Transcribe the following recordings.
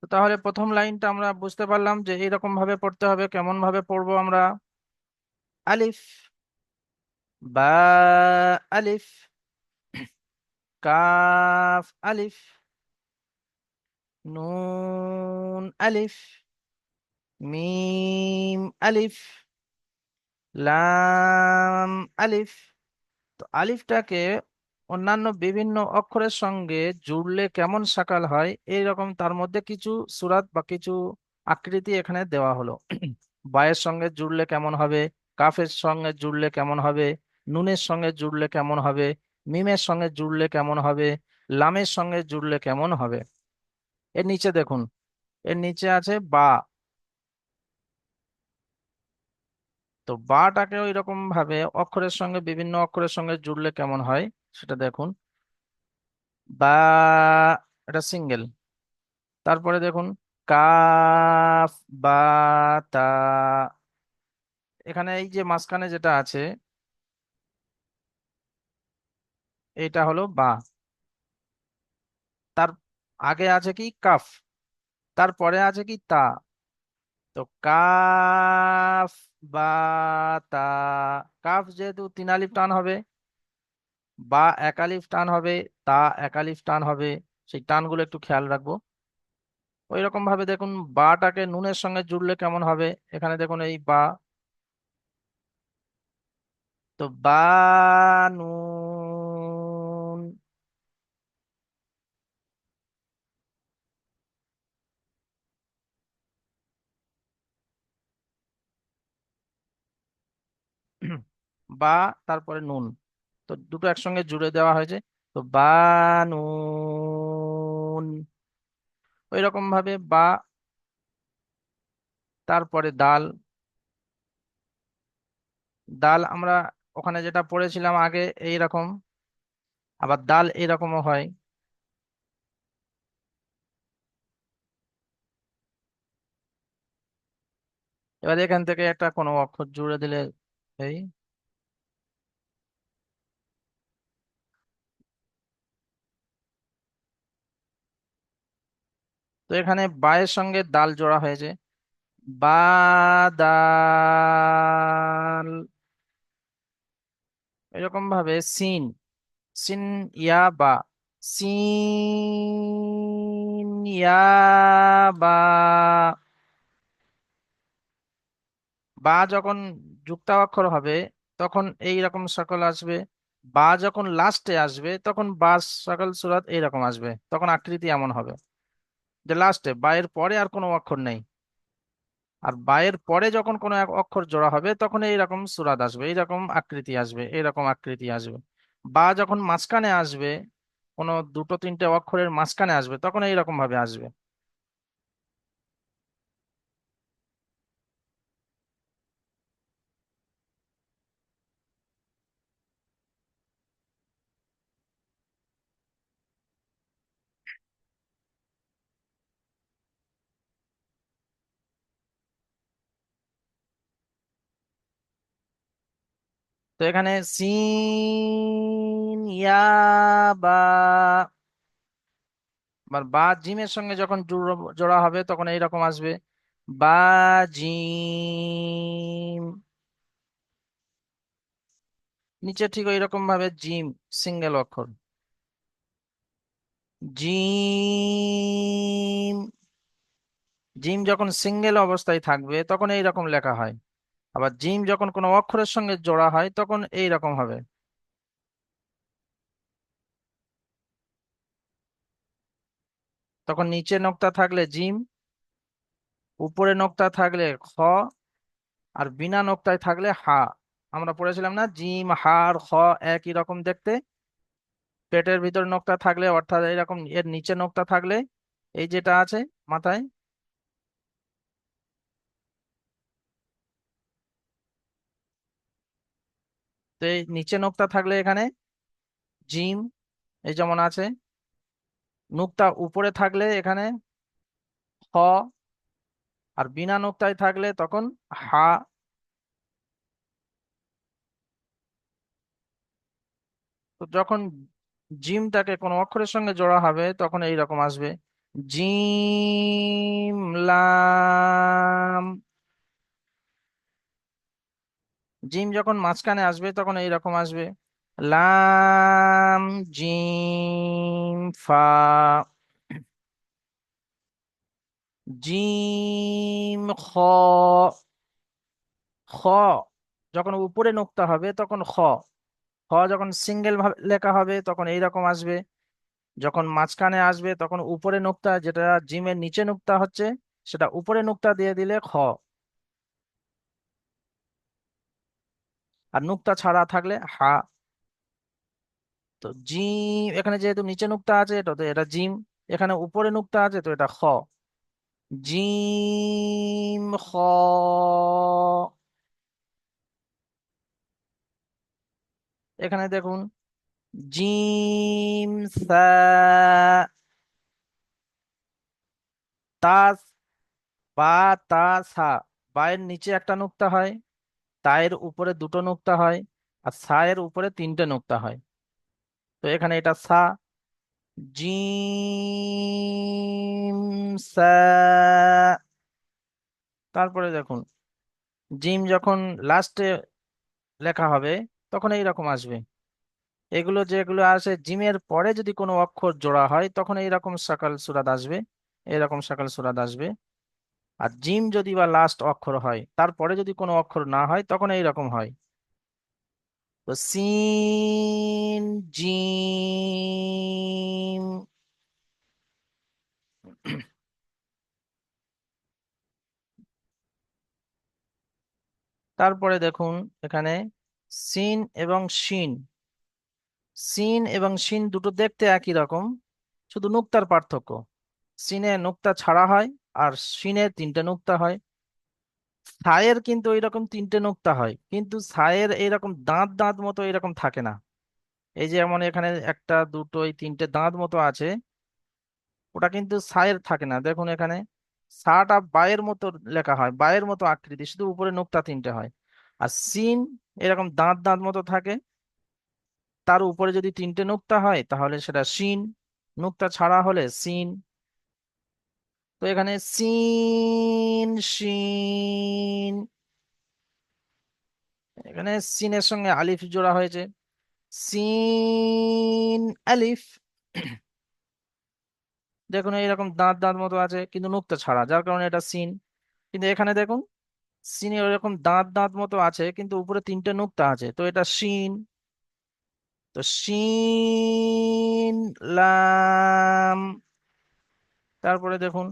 তো তাহলে প্রথম লাইনটা আমরা বুঝতে পারলাম যে এইরকম ভাবে পড়তে হবে। কেমন ভাবে পড়বো আমরা? আলিফ, বা, আলিফ, কাফ, আলিফ, নুন, আলিফ, মিম, আলিফ, লাম, আলিফ। তো আলিফটাকে অন্যান্য বিভিন্ন অক্ষরের সঙ্গে জুড়লে কেমন সাকাল হয়, এইরকম তার মধ্যে কিছু সূরাত বা কিছু আকৃতি এখানে দেওয়া হলো। বায়ের সঙ্গে জুড়লে কেমন হবে, কাফের সঙ্গে জুড়লে কেমন হবে, নুনের সঙ্গে জুড়লে কেমন হবে, মিমের সঙ্গে জুড়লে কেমন হবে, লামের সঙ্গে জুড়লে কেমন হবে। এর নিচে দেখুন, এর নিচে আছে বা। তো বাটাকে ওই রকম ভাবে অক্ষরের সঙ্গে বিভিন্ন অক্ষরের সঙ্গে জুড়লে কেমন হয় সেটা দেখুন। বা, এটা সিঙ্গেল। তারপরে দেখুন, কাফ, বা, তা। এখানে এই যে মাঝখানে যেটা আছে, এটা হলো বা। তার আগে আছে কি কাফ, তারপরে আছে কি তা। তো কাফ, বা, তা। কাফ যেহেতু তিন আলিফ টান হবে, বা এক আলিফ টান হবে, তা এক আলিফ টান হবে। সেই টানগুলো একটু খেয়াল রাখবো। ওই রকম ভাবে দেখুন, বাটাকে নুনের সঙ্গে জুড়লে কেমন হবে। এখানে দেখুন এই বা। তো বা, নুন। বা, তারপরে নুন। তো দুটো একসঙ্গে জুড়ে দেওয়া হয়েছে। তো বা, নুন। ওই রকম ভাবে বা, তারপরে দাল। দাল আমরা ওখানে যেটা পড়েছিলাম আগে এই রকম, আবার দাল এইরকমও হয়। এবার এখান থেকে একটা কোনো অক্ষর জুড়ে দিলে এই। তো এখানে বায়ের সঙ্গে দাল জোড়া হয়েছে। বা, দাল। এরকম ভাবে সিন, সিন, ইয়া, বা। সিন, ইয়া, বা। বা যখন যুক্তাক্ষর হবে তখন এই রকম সকল আসবে। বা যখন লাস্টে আসবে তখন বা সকল সুরাত এইরকম আসবে, তখন আকৃতি এমন হবে যে লাস্টে বা এর পরে আর কোনো অক্ষর নেই। আর বা এর পরে যখন কোনো এক অক্ষর জোড়া হবে তখন এইরকম সুরাত আসবে, এইরকম আকৃতি আসবে, এইরকম আকৃতি আসবে। বা যখন মাঝখানে আসবে, কোনো দুটো তিনটে অক্ষরের মাঝখানে আসবে, তখন এইরকম ভাবে আসবে। তো এখানে সিন, ইয়া, বা। আবার বা জিমের সঙ্গে যখন জোড়া হবে তখন এইরকম আসবে। বা, জিম। নিচে ঠিক ওই রকম ভাবে জিম, সিঙ্গেল অক্ষর। জিম। জিম যখন সিঙ্গেল অবস্থায় থাকবে তখন এইরকম লেখা হয়। আবার জিম যখন কোনো অক্ষরের সঙ্গে জোড়া হয় তখন এইরকম হবে। তখন নিচে নোক্তা থাকলে জিম, উপরে নোক্তা থাকলে খ, আর বিনা নোক্তায় থাকলে হা। আমরা পড়েছিলাম না, জিম, হা আর খ একই রকম দেখতে। পেটের ভিতর নোক্তা থাকলে অর্থাৎ এরকম এর নিচে নোক্তা থাকলে, এই যেটা আছে মাথায়, তো এই নিচে নোক্তা থাকলে এখানে জিম, এই যেমন আছে। নোক্তা উপরে থাকলে এখানে হ, আর বিনা নোক্তায় থাকলে তখন হা। তো যখন জিমটাকে কোনো অক্ষরের সঙ্গে জোড়া হবে তখন এই রকম আসবে। জিম লাম। জিম যখন মাঝখানে আসবে তখন এইরকম আসবে, লাম জিম ফা। জিম খ। খ যখন উপরে নোক্তা হবে তখন খ। খ যখন সিঙ্গেল ভাবে লেখা হবে তখন এইরকম আসবে। যখন মাঝখানে আসবে তখন উপরে নোক্তা, যেটা জিমের নিচে নোক্তা হচ্ছে, সেটা উপরে নোক্তা দিয়ে দিলে খ। আর নোক্তা ছাড়া থাকলে হা। তো জিম এখানে যেহেতু নিচে নোক্তা আছে, এটা তো এটা জিম। এখানে উপরে নোক্তা আছে, তো এটা খ। জিম খ। এখানে দেখুন, জিম সা। তা, বা, তা, সা। বায়ের নিচে একটা নোক্তা হয়, তায়ের উপরে দুটো নোক্তা হয়, আর সা এর উপরে তিনটে নোক্তা হয়। তো এখানে এটা সা। জিম সা। তারপরে দেখুন, জিম যখন লাস্টে লেখা হবে তখন এইরকম আসবে। এগুলো যেগুলো আসে জিমের পরে যদি কোনো অক্ষর জোড়া হয় তখন এইরকম সাকাল সুরাত আসবে, এরকম সাকাল সুরাত আসবে। আর জিম যদি বা লাস্ট অক্ষর হয়, তারপরে যদি কোনো অক্ষর না হয় তখন এইরকম হয়। তো সিন, জিম। তারপরে দেখুন এখানে সিন এবং শিন। সিন এবং শিন দুটো দেখতে একই রকম, শুধু নুক্তার পার্থক্য। সিনে নুক্তা ছাড়া হয়, আর শিনে তিনটে নুক্তা হয়। সায়ের কিন্তু এইরকম তিনটে নুক্তা হয়, কিন্তু সায়ের এইরকম দাঁত দাঁত মতো এরকম থাকে না। এই যে যেমন এখানে একটা দুটো এই তিনটে দাঁত মতো আছে, ওটা কিন্তু সায়ের থাকে না। দেখুন এখানে সাটা বায়ের মতো লেখা হয়, বায়ের মতো আকৃতি, শুধু উপরে নুক্তা তিনটে হয়। আর সিন এরকম দাঁত দাঁত মতো থাকে, তার উপরে যদি তিনটে নুক্তা হয় তাহলে সেটা শিন, নুক্তা ছাড়া হলে সিন। তো এখানে সিন শিন, এখানে সিনের সঙ্গে আলিফ জোড়া হয়েছে, সিন আলিফ। দেখুন এইরকম দাঁত দাঁত মতো আছে কিন্তু নুক্তা ছাড়া, যার কারণে এটা সিন। কিন্তু এখানে দেখুন, সিনে ওইরকম দাঁত দাঁত মতো আছে কিন্তু উপরে তিনটে নুক্তা আছে, তো এটা শিন। তো শিন লাম। তারপরে দেখুন,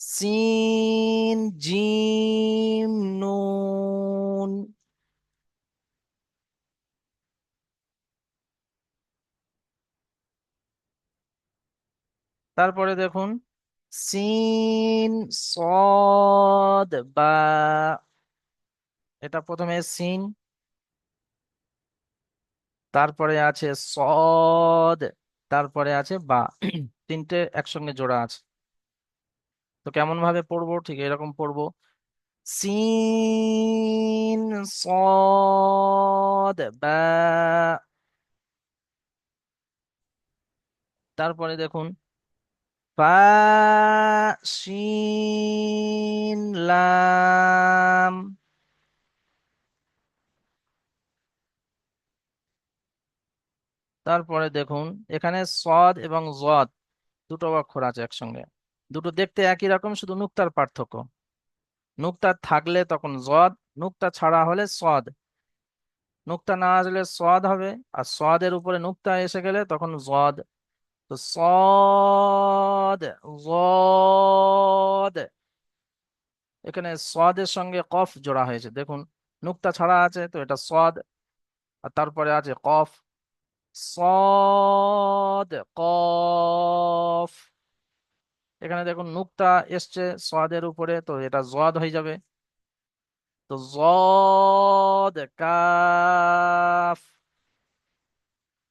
সিন জিম নুন। তারপরে দেখুন, সিন সদ বা। এটা প্রথমে সিন, তারপরে আছে সদ, তারপরে আছে বা। তিনটে একসঙ্গে জোড়া আছে। তো কেমন ভাবে পড়বো, ঠিক এরকম পড়বো, সিন সদ বা। তারপরে দেখুন, ফা শিন লাম। তারপরে দেখুন এখানে সদ এবং জদ দুটো অক্ষর আছে একসঙ্গে, দুটো দেখতে একই রকম, শুধু নুক্তার পার্থক্য। নুক্তা থাকলে তখন জদ, নুক্তা ছাড়া হলে সদ। নুক্তা না আসলে সদ হবে, আর সদের উপরে নুক্তা এসে গেলে তখন জদ। তো সদ, জদ। এখানে সদের সঙ্গে কফ জোড়া হয়েছে, দেখুন নুক্তা ছাড়া আছে তো এটা সদ, আর তারপরে আছে কফ, সদ কফ। এখানে দেখুন নুক্তা এসছে সদের উপরে, তো এটা জদ হয়ে যাবে। তো জদ কাফ।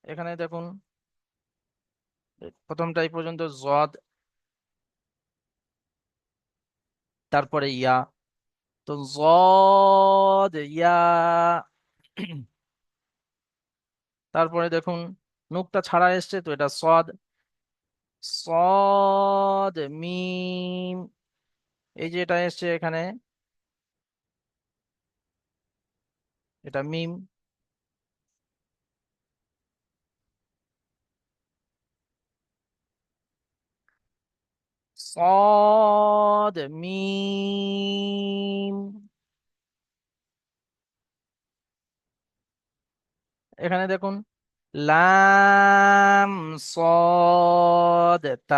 এখানে দেখুন প্রথমটাই পর্যন্ত জদ, তারপরে ইয়া। তো জদ ইয়া। তারপরে দেখুন নুক্তা ছাড়া এসছে, তো এটা সদ, সদ মিম, এই যে এটা এসছে এখানে, এটা মিম। সদ মিম, এখানে দেখুন, লাম সদ তা।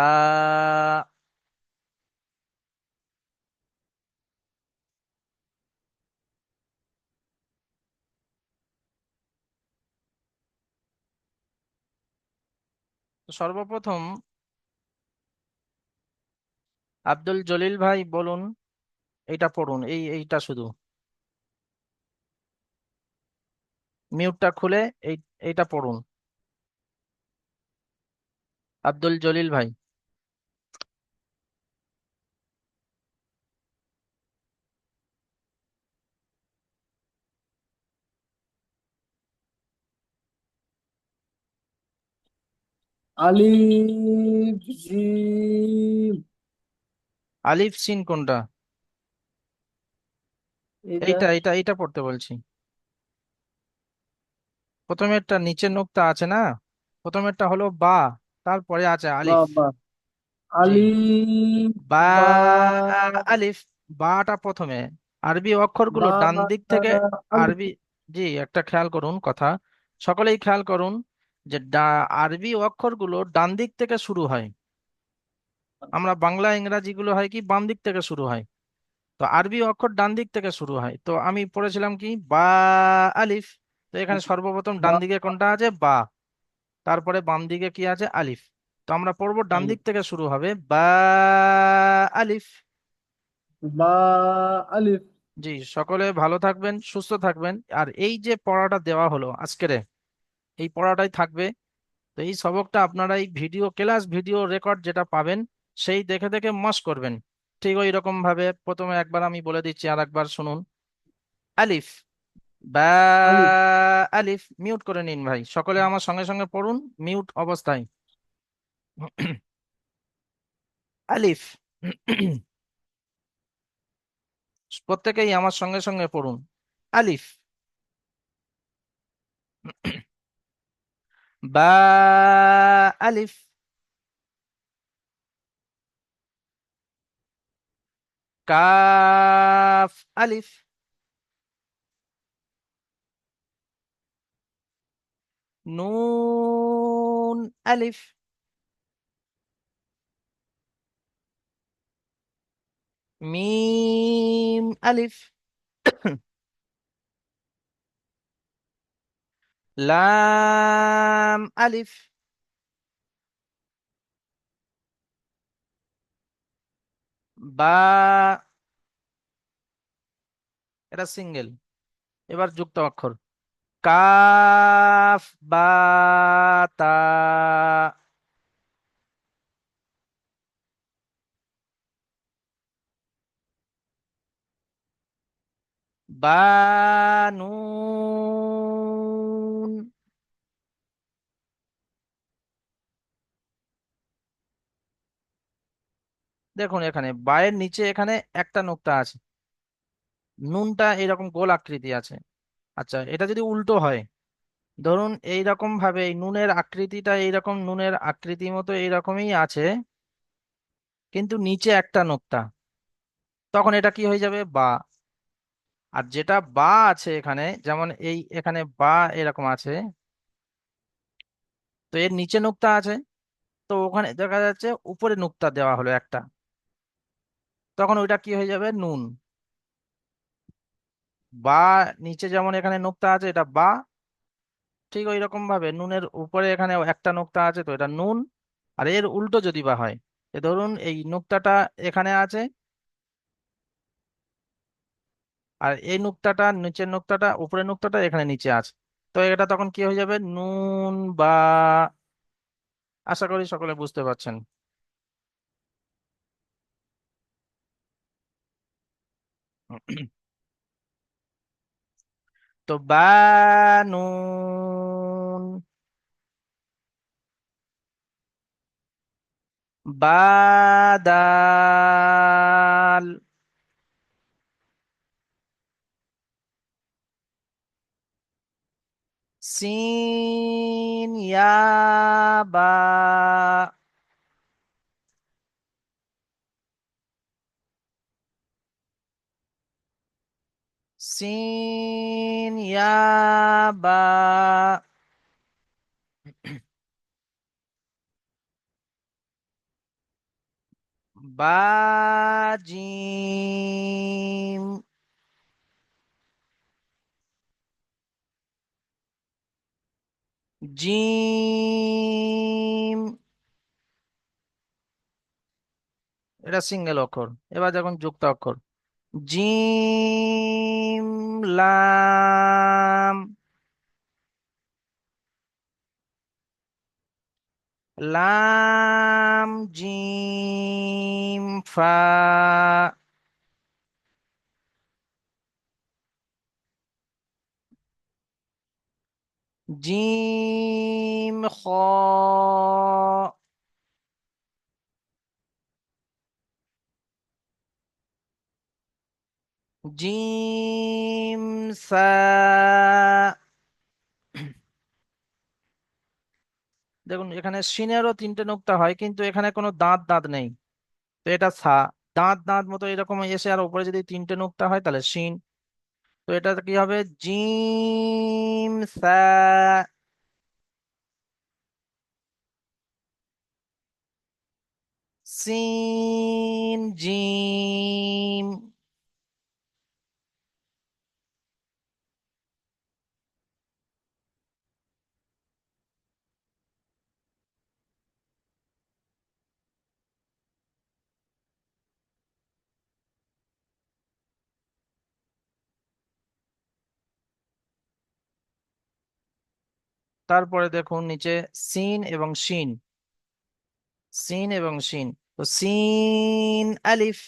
তো সর্বপ্রথম আব্দুল জলিল ভাই বলুন, এইটা পড়ুন, এইটা শুধু মিউটটা খুলে এই এইটা পড়ুন, আব্দুল জলিল ভাই। আলিফ জিম। আলিফ সিন কোনটা? এটা এইটা পড়তে বলছি। প্রথমেরটা নিচের নোক্তা আছে না, প্রথমেরটা হলো বা, তারপরে আছে আলিফ। বাবা, জি, আলিফ বা, বা, আলিফ, বাটা প্রথমে। আরবি অক্ষরগুলো বা, ডান দিক থেকে, আলিফ। আরবি, জি একটা খেয়াল করুন কথা, সকলেই খেয়াল করুন, যে আরবি অক্ষরগুলো ডান দিক থেকে শুরু হয়। আমরা বাংলা ইংরাজি গুলো হয় কি বাম দিক থেকে শুরু হয়, তো আরবি অক্ষর ডান দিক থেকে শুরু হয়। তো আমি পড়েছিলাম কি বা, আলিফ। তো এখানে সর্বপ্রথম ডান বা, দিকে কোনটা আছে? বা। তারপরে বাম দিকে কি আছে? আলিফ। তো আমরা পড়বো ডান দিক আলিফ। থেকে শুরু হবে বা, আলিফ। বা, আলিফ। জি, সকলে ভালো থাকবেন, সুস্থ থাকবেন। আর এই যে পড়াটা দেওয়া হলো আজকের, এই পড়াটাই থাকবে। তো এই সবকটা আপনারা এই ভিডিও ক্লাস, ভিডিও রেকর্ড যেটা পাবেন, সেই দেখে দেখে মস করবেন। ঠিক ওই রকম ভাবে প্রথমে একবার আমি বলে দিচ্ছি, আর একবার শুনুন। আলিফ, বা, আলিফ। আলিফ। মিউট করে নিন ভাই, সকলে আমার সঙ্গে সঙ্গে পড়ুন, মিউট অবস্থায়। আলিফ। প্রত্যেকেই আমার সঙ্গে সঙ্গে পড়ুন। আলিফ, বা, আলিফ, কাফ, আলিফ, নুন, আলিফ, মিম, আলিফ, লাম, আলিফ, বা, এটা সিঙ্গেল। এবার যুক্ত অক্ষর, কাফ, বা, তা, বা, নুন। দেখুন এখানে বায়ের নিচে এখানে একটা নোক্তা আছে, নুনটা এরকম গোল আকৃতি আছে। আচ্ছা, এটা যদি উল্টো হয়, ধরুন এইরকম ভাবে এই নুনের আকৃতিটা এইরকম, নুনের আকৃতি মতো এইরকমই আছে, কিন্তু নিচে একটা নোক্তা, তখন এটা কি হয়ে যাবে? বা। আর যেটা বা আছে এখানে, যেমন এই এখানে বা এরকম আছে, তো এর নিচে নোক্তা আছে, তো ওখানে দেখা যাচ্ছে উপরে নোক্তা দেওয়া হলো একটা, তখন ওইটা কি হয়ে যাবে? নুন। বা, নিচে যেমন এখানে নোক্তা আছে, এটা বা, ঠিক ওই রকম ভাবে নুনের উপরে এখানে একটা নোক্তা আছে, তো এটা নুন। আর এর উল্টো যদি বা হয়, এ ধরুন এই নোক্তাটা এখানে আছে, আর এই নুক্তাটা, নিচের নুক্তাটা, উপরের নুক্তাটা এখানে নিচে আছে, তো এটা তখন কি হয়ে যাবে? নুন বা। আশা করি সকলে বুঝতে পারছেন। তো বা, নুন, বাদাল। সিন ইয়া বা। সিন ইয়া বা। বা জিম। জিম। এটা সিঙ্গেল অক্ষর। এবার যখন যুক্ত অক্ষর, জিম লাম। লাম জিম ফা। জিম খ। জিম সা। দেখুন এখানে সিনেরও তিনটে নুক্তা হয়, কিন্তু এখানে কোনো দাঁত দাঁত নেই। তো এটা সা। দাঁত দাঁত মতো এরকম এসে আর উপরে যদি তিনটে নুক্তা হয় তাহলে সিন। তো এটা কি হবে? জিম সা। সিন জিম। তারপরে দেখুন নিচে সিন এবং শিন। সিন এবং শিন। তো সিন আলিফ।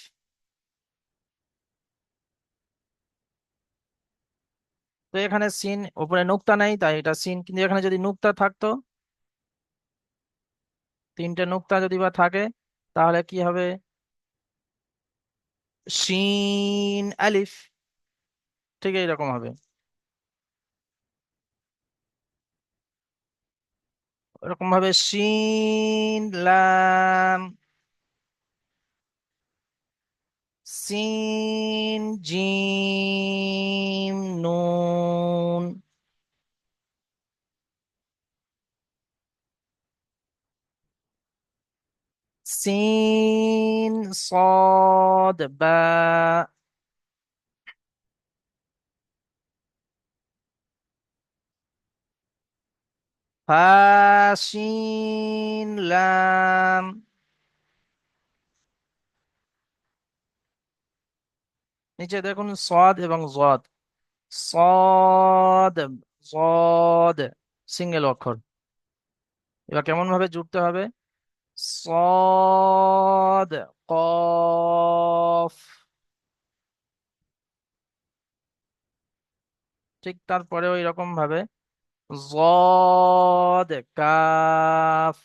তো এখানে সিন উপরে নুক্তা নাই তাই এটা সিন, কিন্তু এখানে যদি নুক্তা থাকতো, তিনটে নুক্তা যদি বা থাকে, তাহলে কি হবে? শিন আলিফ। ঠিক এইরকম হবে। ওরকম ভাবে শিন লাম। সিন জিম নুন। সিন صاد বা। ফা শিন লাম। নিচে দেখুন সদ এবং জদ। সদ। জদ সিঙ্গেল অক্ষর। এবার কেমন ভাবে জুড়তে হবে? সদ কফ। ঠিক তারপরে ওই রকম ভাবে জদ কাফ।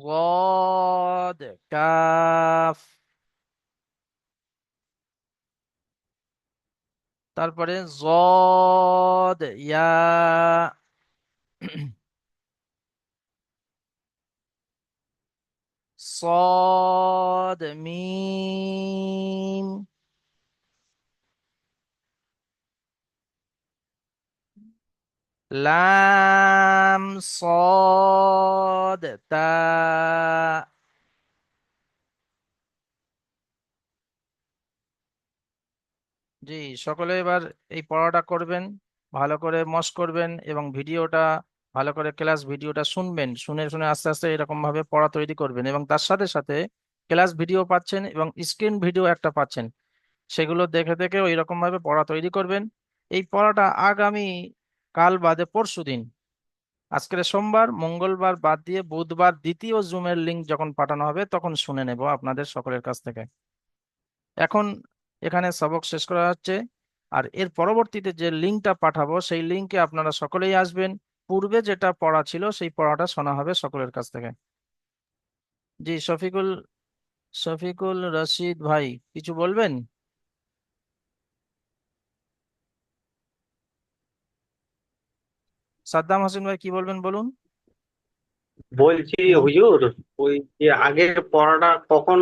জদ কাফ। তারপরে জদ ইয়া। صاد ميم। লাম صاد تا। জি, সকলে এবার এই পড়াটা করবেন, ভালো করে মস করবেন এবং ভিডিওটা ভালো করে ক্লাস ভিডিওটা শুনবেন, শুনে শুনে আস্তে আস্তে এরকম ভাবে পড়া তৈরি করবেন, এবং তার সাথে সাথে ক্লাস ভিডিও পাচ্ছেন এবং স্ক্রিন ভিডিও একটা পাচ্ছেন, সেগুলো দেখে দেখে ওই রকম ভাবে পড়া তৈরি করবেন। এই পড়াটা আগামী কাল বাদে পরশু দিন, আজকের সোমবার, মঙ্গলবার বাদ দিয়ে বুধবার দ্বিতীয় জুমের লিংক যখন পাঠানো হবে তখন শুনে নেব আপনাদের সকলের কাছ থেকে। এখন এখানে সবক শেষ করা হচ্ছে। আর এর পরবর্তীতে যে লিঙ্কটা পাঠাবো সেই লিঙ্কে আপনারা সকলেই আসবেন। পূর্বে যেটা পড়া ছিল সেই পড়াটা শোনা হবে সকলের কাছ থেকে। জি, শফিকুল, শফিকুল রশিদ ভাই কিছু বলবেন? সাদ্দাম হোসেন ভাই কি বলবেন বলুন। বলছি হুজুর, ওই যে আগের পড়াটা কখন